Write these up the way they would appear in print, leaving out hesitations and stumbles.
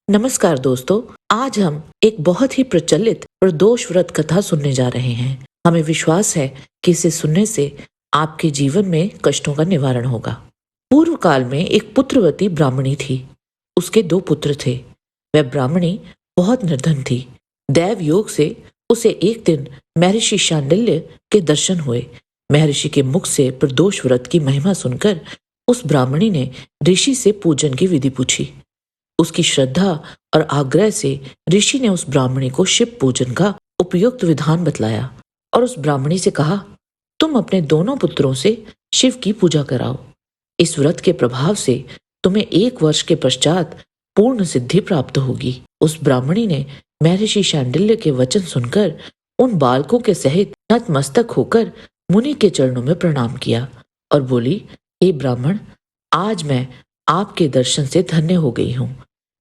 नमस्कार दोस्तों। आज हम एक बहुत ही प्रचलित प्रदोष व्रत कथा सुनने जा रहे हैं। हमें विश्वास है कि इसे सुनने से आपके जीवन में कष्टों का निवारण होगा। पूर्व काल में एक पुत्रवती ब्राह्मणी थी। उसके 2 पुत्र थे। वह ब्राह्मणी बहुत निर्धन थी। दैव योग से उसे एक दिन महर्षि शांडिल्य के दर्शन हुए। महर्षि के मुख से प्रदोष व्रत की महिमा सुनकर उस ब्राह्मणी ने ऋषि से पूजन की विधि पूछी। उसकी श्रद्धा और आग्रह से ऋषि ने उस ब्राह्मणी को शिव पूजन का उपयुक्त विधान बतलाया और उस ब्राह्मणी से कहा, तुम अपने दोनों पुत्रों से शिव की पूजा कराओ। इस व्रत के प्रभाव से तुम्हें 1 वर्ष के पश्चात पूर्ण सिद्धि प्राप्त होगी। उस ब्राह्मणी ने महर्षि शांडिल्य के वचन सुनकर उन बालकों के सहित नतमस्तक होकर मुनि के चरणों में प्रणाम किया और बोली, हे ब्राह्मण, आज मैं आपके दर्शन से धन्य हो गई हूँ।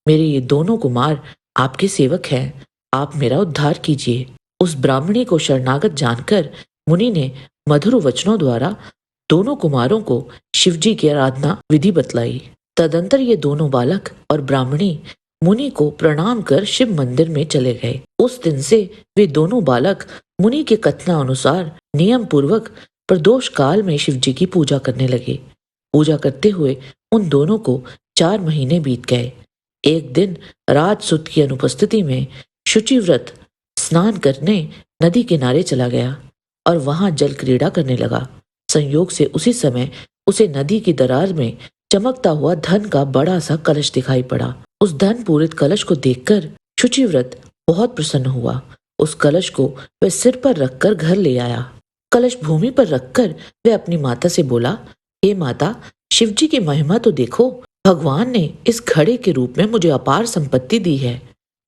मेरे ये दोनों कुमार आपके सेवक हैं। आप मेरा उद्धार कीजिए। उस ब्राह्मणी को शरणागत जानकर मुनि ने मधुर वचनों द्वारा दोनों कुमारों को शिवजी की आराधना विधि बतलाई। तदंतर ये दोनों बालक और ब्राह्मणी मुनि को प्रणाम कर शिव मंदिर में चले गए। उस दिन से वे दोनों बालक मुनि के कथना अनुसार नियम पूर्वक प्रदोष काल में शिवजी की पूजा करने लगे। पूजा करते हुए उन दोनों को 4 महीने बीत गए। एक दिन राजसुत की अनुपस्थिति में शुचिव्रत स्नान करने नदी किनारे चला गया और वहां जल क्रीड़ा करने लगा। संयोग से उसी समय उसे नदी की दरार में चमकता हुआ धन का बड़ा सा कलश दिखाई पड़ा। उस धन पूरित कलश को देखकर शुचिव्रत बहुत प्रसन्न हुआ। उस कलश को वह सिर पर रखकर घर ले आया। कलश भूमि पर रखकर वह अपनी माता से बोला, हे माता, शिवजी की महिमा तो देखो। भगवान ने इस घड़े के रूप में मुझे अपार संपत्ति दी है।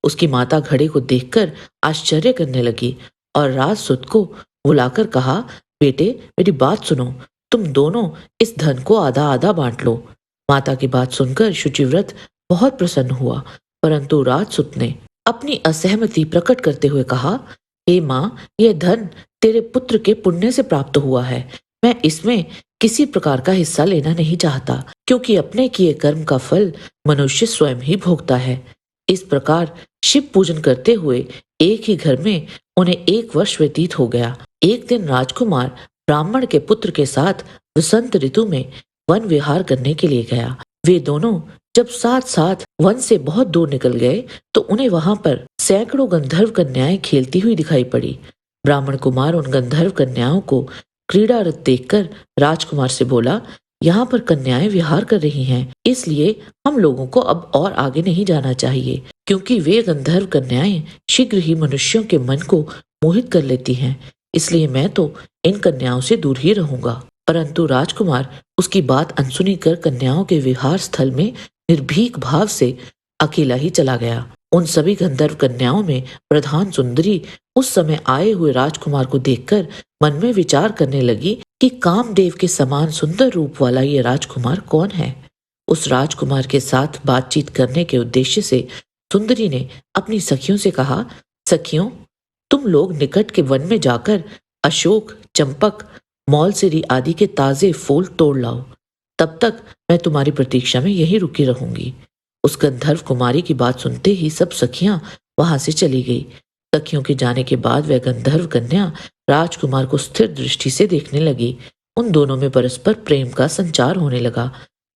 उसकी माता घड़े को देखकर आश्चर्य करने लगी और राजसुत को बुलाकर कहा, बेटे, मेरी बात सुनो। तुम दोनों इस धन को आधा आधा बांट लो। माता की बात सुनकर शुचिव्रत बहुत प्रसन्न हुआ, परंतु राजसुत ने अपनी असहमति प्रकट करते हुए कहा, हे माँ, यह धन तेरे पुत्र के पुण्य से प्राप्त हुआ है। मैं इसमें किसी प्रकार का हिस्सा लेना नहीं चाहता, क्योंकि अपने किए कर्म का फल मनुष्य स्वयं ही भोगता है। इस प्रकार शिव पूजन करते हुए एक ही घर में उन्हें 1 वर्ष व्यतीत हो गया। एक दिन राजकुमार ब्राह्मण के पुत्र के साथ वसंत ऋतु में वन विहार करने के लिए गया। वे दोनों जब साथ साथ वन से बहुत दूर निकल गए तो उन्हें वहां पर सैकड़ों गंधर्व कन्याएं खेलती हुई दिखाई पड़ी। ब्राह्मण कुमार उन गंधर्व कन्याओं को क्रीड़ारत देखकर राजकुमार से बोला, यहाँ पर कन्याएं विहार कर रही हैं, इसलिए हम लोगों को अब और आगे नहीं जाना चाहिए, क्योंकि वे गंधर्व कन्याएं शीघ्र ही मनुष्यों के मन को मोहित कर लेती हैं। इसलिए मैं तो इन कन्याओं से दूर ही रहूंगा। परंतु राजकुमार उसकी बात अनसुनी कर कन्याओं के विहार स्थल में निर्भीक भाव से अकेला ही चला गया। उन सभी गंधर्व कन्याओं में प्रधान सुंदरी उस समय आए हुए राजकुमार को देखकर मन में विचार करने लगी कि कामदेव के समान सुंदर रूप वाला ये राजकुमार कौन है। उस राजकुमार के साथ बातचीत करने के उद्देश्य से सुंदरी ने अपनी सखियों से कहा, सखियों, तुम लोग निकट के वन में जाकर अशोक, चंपक, मौलसिरी आदि के ताजे फूल तोड़ लाओ। तब तक मैं तुम्हारी प्रतीक्षा में यहीं रुकी रहूंगी। उस गंधर्व कुमारी की बात सुनते ही सब सखियां वहां से चली गई। सखियों के जाने के बाद वह गंधर्व कन्या राजकुमार को स्थिर दृष्टि से देखने लगी। उन दोनों में परस्पर प्रेम का संचार होने लगा।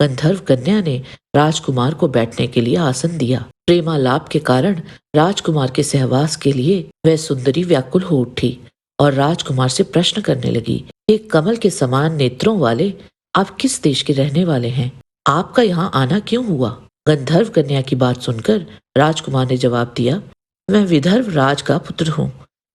गंधर्व कन्या ने राजकुमार को बैठने के लिए आसन दिया। प्रेमालाप के कारण राजकुमार के सहवास के लिए वह सुंदरी व्याकुल हो उठी और राजकुमार से प्रश्न करने लगी, एक कमल के समान नेत्रों वाले आप किस देश के रहने वाले हैं? आपका यहाँ आना क्यों हुआ? गंधर्व कन्या की बात सुनकर राजकुमार ने जवाब दिया, मैं विदर्भ राज का पुत्र हूँ।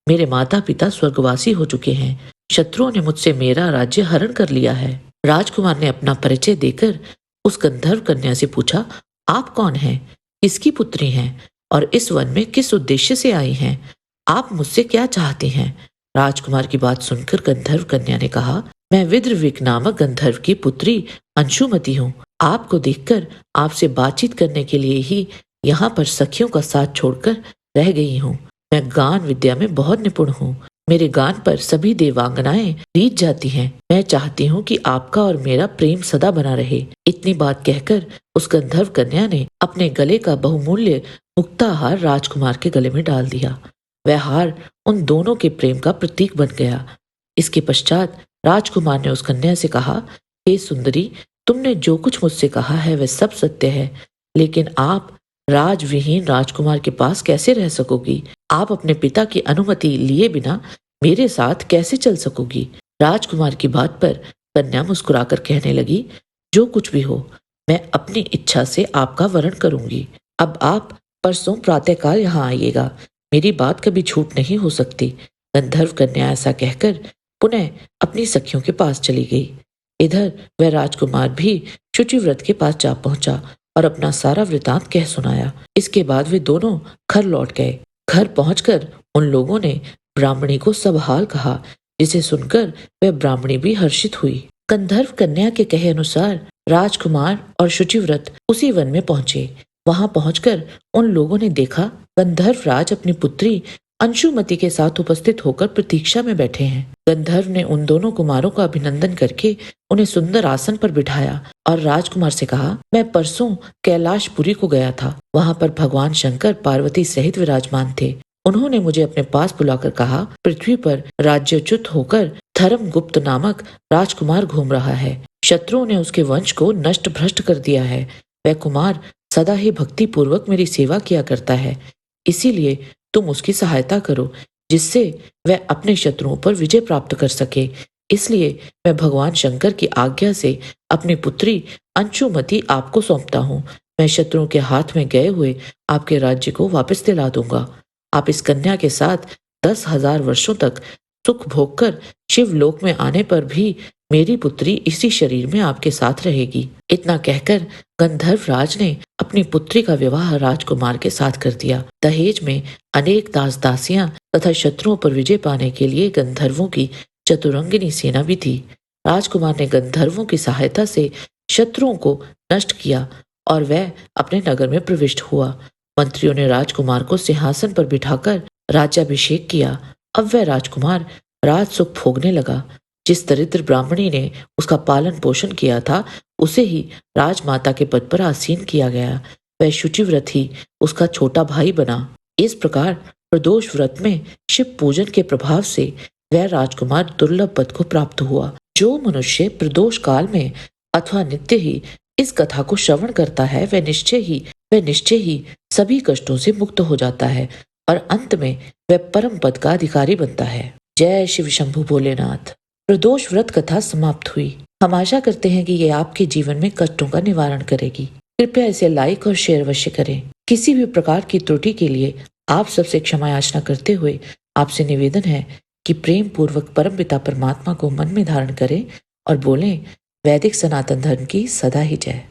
मेरे माता पिता स्वर्गवासी हो चुके हैं। शत्रुओं ने मुझसे मेरा राज्य हरण कर लिया है। राजकुमार ने अपना परिचय देकर उस गंधर्व कन्या से पूछा, आप कौन हैं? किसकी पुत्री हैं? और इस वन में किस उद्देश्य से आई हैं? आप मुझसे क्या चाहती हैं? राजकुमार की बात सुनकर गंधर्व कन्या ने कहा, मैं विद्रविक नामक गंधर्व की पुत्री अंशुमति हूँ। आपको देखकर आपसे बातचीत करने के लिए ही यहाँ पर सखियों का साथ छोड़कर रह गई हूँ। मैं गान विद्या में बहुत निपुण हूँ। मेरे गान पर सभी देवांगनाएं रीझ जाती हैं। मैं चाहती हूँ कि आपका और मेरा प्रेम सदा बना रहे। इतनी बात कहकर उस गंधर्व कन्या ने अपने गले का बहुमूल्य मुक्ताहार राजकुमार के गले में डाल दिया। वह हार उन दोनों के प्रेम का प्रतीक बन गया। इसके पश्चात राजकुमार ने उस कन्या से कहा, हे सुंदरी, तुमने जो कुछ मुझसे कहा है वह सब सत्य है, लेकिन आप राजविहीन राजकुमार के पास कैसे रह सकोगी? आप अपने पिता की अनुमति लिए बिना मेरे साथ कैसे चल सकोगी? राजकुमार की बात पर कन्या मुस्कुराकर कहने लगी, जो कुछ भी हो, मैं अपनी इच्छा से आपका वरण करूंगी। अब आप परसों प्रातःकाल यहाँ आइएगा। मेरी बात कभी झूठ नहीं हो सकती। गंधर्व कन्या ऐसा कहकर पुनः अपनी सखियों के पास चली गई। इधर वह राजकुमार भी शुचिव्रत के पास जा पहुंचा और अपना सारा वृतांत कह सुनाया। इसके बाद वे दोनों घर लौट गए। घर पहुंचकर उन लोगों ने ब्राह्मणी को सब हाल कहा, जिसे सुनकर वह ब्राह्मणी भी हर्षित हुई। गंधर्व कन्या के कहे अनुसार राजकुमार और शुचिव्रत उसी वन में पहुंचे। वहां पहुंचकर उन लोगों ने देखा गंधर्व राज अपनी पुत्री अंशुमति के साथ उपस्थित होकर प्रतीक्षा में बैठे हैं। गंधर्व ने उन दोनों कुमारों का अभिनंदन करके उन्हें सुंदर आसन पर बिठाया और राजकुमार से कहा, मैं परसों कैलाशपुरी को गया था। वहां पर भगवान शंकर पार्वती सहित विराजमान थे। उन्होंने मुझे अपने पास बुलाकर कहा, पृथ्वी पर राज्यच्युत होकर धर्मगुप्त नामक राजकुमार घूम रहा है। शत्रुओं ने उसके वंश को नष्ट भ्रष्ट कर दिया है। वह कुमार सदा ही भक्ति पूर्वक मेरी सेवा किया करता है। इसीलिए तुम उसकी सहायता करो, जिससे वह अपने शत्रुओं पर विजय प्राप्त कर सके। इसलिए मैं भगवान शंकर की आज्ञा से अपनी पुत्री अंशुमति आपको सौंपता हूँ। मैं शत्रुओं के हाथ में गए हुए आपके राज्य को वापस दिला दूंगा। आप इस कन्या के साथ 10,000 वर्षों तक सुख भोग कर शिवलोक में आने पर भी मेरी पुत्री इसी शरीर में आपके साथ रहेगी। इतना कहकर गंधर्व राज ने अपनी पुत्री का विवाह राजकुमार के साथ कर दिया। दहेज में अनेक दास दासियां तथा शत्रुओं पर विजय पाने के लिए गंधर्वों की चतुरंगिनी सेना भी थी। राजकुमार ने गंधर्वों की सहायता से शत्रुओं को नष्ट किया और वह अपने नगर में प्रविष्ट हुआ। मंत्रियों ने राजकुमार को सिंहासन पर बिठाकर राज्याभिषेक किया। अब वह राजकुमार राज सुख भोगने लगा। जिस दरिद्र ब्राह्मणी ने उसका पालन पोषण किया था, उसे ही राजमाता के पद पर आसीन किया गया। वह शुचिव्रत ही उसका छोटा भाई बना। इस प्रकार प्रदोष व्रत में शिव पूजन के प्रभाव से वह राजकुमार दुर्लभ पद को प्राप्त हुआ। जो मनुष्य प्रदोष काल में अथवा नित्य ही इस कथा को श्रवण करता है, वह निश्चय ही सभी कष्टों से मुक्त हो जाता है और अंत में वह परम पद का अधिकारी बनता है। जय शिव शंभु भोलेनाथ। प्रदोष व्रत कथा समाप्त हुई। हम आशा करते हैं कि ये आपके जीवन में कष्टों का निवारण करेगी। कृपया इसे लाइक और शेयर अवश्य करें। किसी भी प्रकार की त्रुटि के लिए आप सबसे क्षमा याचना करते हुए आपसे निवेदन है कि प्रेम पूर्वक परमपिता परमात्मा को मन में धारण करें और बोलें, वैदिक सनातन धर्म की सदा ही जय।